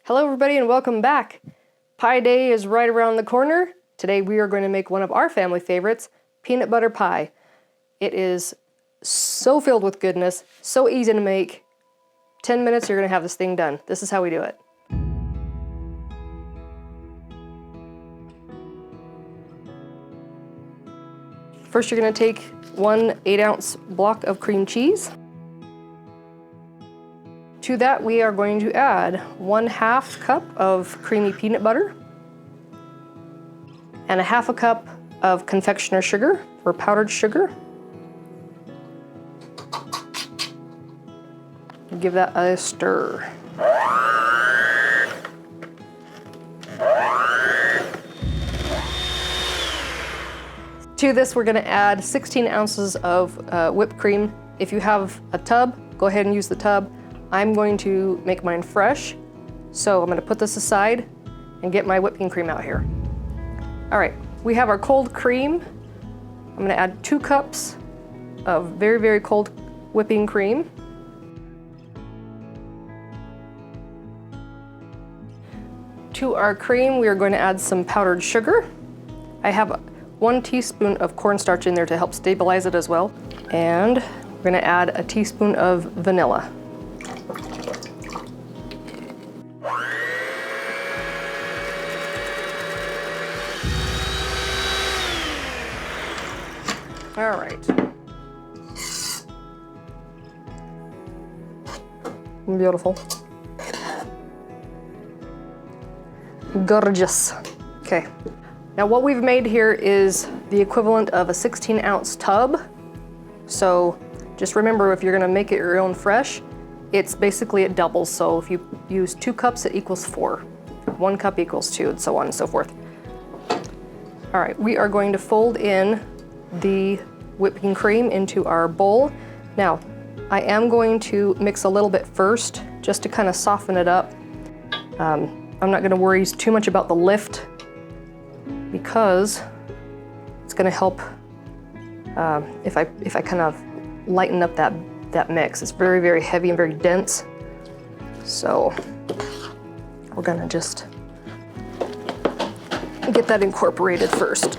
Hello everybody and welcome back. Pie day is right around the corner. Today we are going to make one of our family favorites, peanut butter pie. It is so filled with goodness, so easy to make. 10 minutes you're going to have this thing done. This is how we do it. First you're going to take one 8-ounce block of cream cheese. To that, we are going to add 1/2 cup of creamy peanut butter and 1/2 cup of confectioner sugar or powdered sugar. Give that a stir. To this, we're going to add 16 ounces of whipped cream. If you have a tub, go ahead and use the tub. I'm going to make mine fresh, so I'm going to put this aside and get my whipping cream out here. All right, we have our cold cream. I'm going to add 2 cups of very, very cold whipping cream. To our cream, we are going to add some powdered sugar. I have 1 teaspoon of cornstarch in there to help stabilize it as well. And we're going to add a teaspoon of vanilla. All right. Beautiful. Gorgeous. Okay. Now what we've made here is the equivalent of a 16-ounce tub. So just remember, if you're gonna make it your own fresh, it's basically, it doubles. So if you use 2 cups, it equals 4. 1 cup equals 2, and so on and so forth. All right, we are going to fold in the whipping cream into our bowl. Now, I am going to mix a little bit first, just to kind of soften it up. I'm not gonna worry too much about the lift, because it's gonna help if I kind of lighten up that mix. It's very, very heavy and very dense. So we're gonna just get that incorporated first.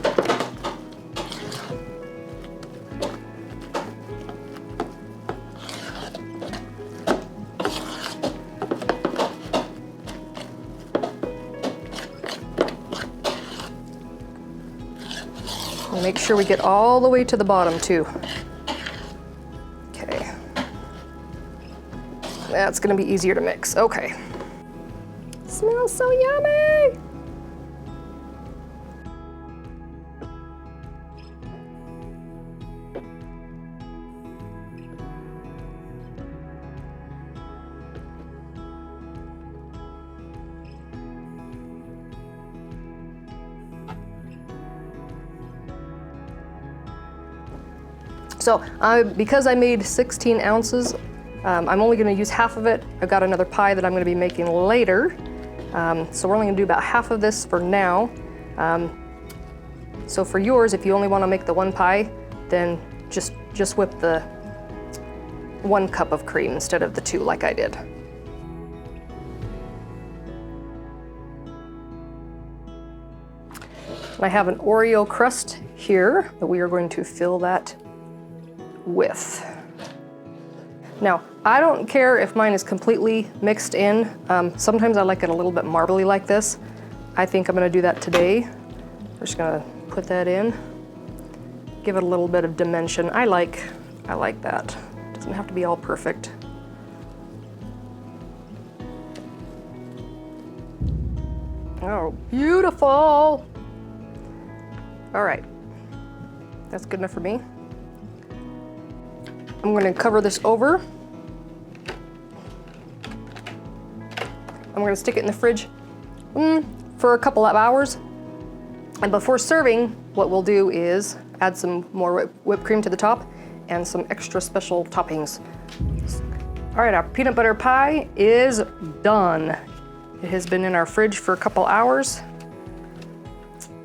Make sure we get all the way to the bottom too. Okay. That's gonna be easier to mix. Okay. Smells so yummy! So because I made 16 ounces, I'm only gonna use half of it. I've got another pie that I'm gonna be making later. So we're only gonna do about half of this for now. So for yours, if you only wanna make the 1 pie, then just whip the 1 cup of cream instead of the 2 like I did. I have an Oreo crust here that we are going to fill that with. Now, I don't care if mine is completely mixed in. Sometimes I like it a little bit marbly like this. I think I'm gonna do that today. We're just gonna put that in, give it a little bit of dimension. I like that. It doesn't have to be all perfect. Oh, beautiful. All right, that's good enough for me. I'm going to cover this over. I'm going to stick it in the fridge for a couple of hours. And before serving, what we'll do is add some more whipped cream to the top and some extra special toppings. All right, our peanut butter pie is done. It has been in our fridge for a couple hours,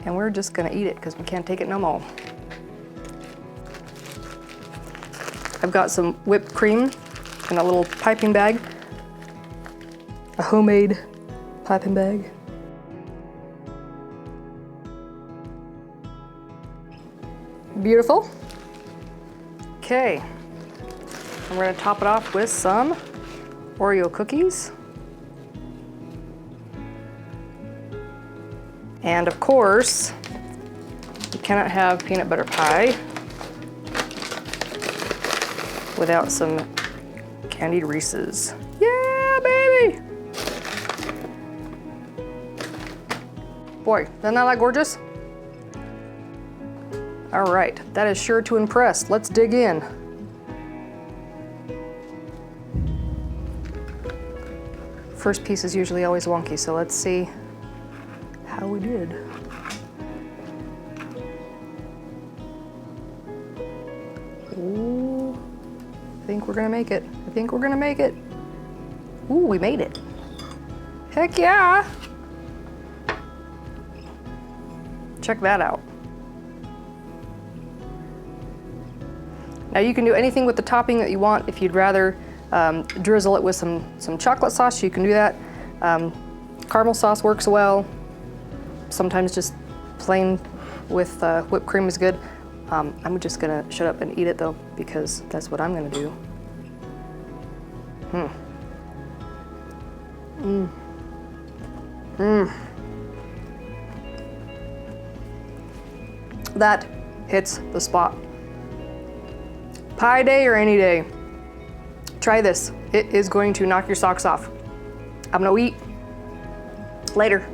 and we're just going to eat it because we can't take it no more. I've got some whipped cream in a little piping bag, a homemade piping bag. Beautiful. Okay, and we're gonna top it off with some Oreo cookies. And of course, you cannot have peanut butter pie without some candied Reese's. Yeah, baby! Boy, doesn't that look gorgeous? All right, that is sure to impress. Let's dig in. First piece is usually always wonky, so let's see how we did. Ooh, I think we're gonna make it. I think we're gonna make it. Ooh, we made it. Heck yeah! Check that out. Now you can do anything with the topping that you want. If you'd rather drizzle it with some chocolate sauce, you can do that. Caramel sauce works well. Sometimes just plain with whipped cream is good. I'm just gonna shut up and eat it though, because that's what I'm gonna do. That hits the spot. Pie day or any day, try this. It is going to knock your socks off. I'm gonna eat. Later.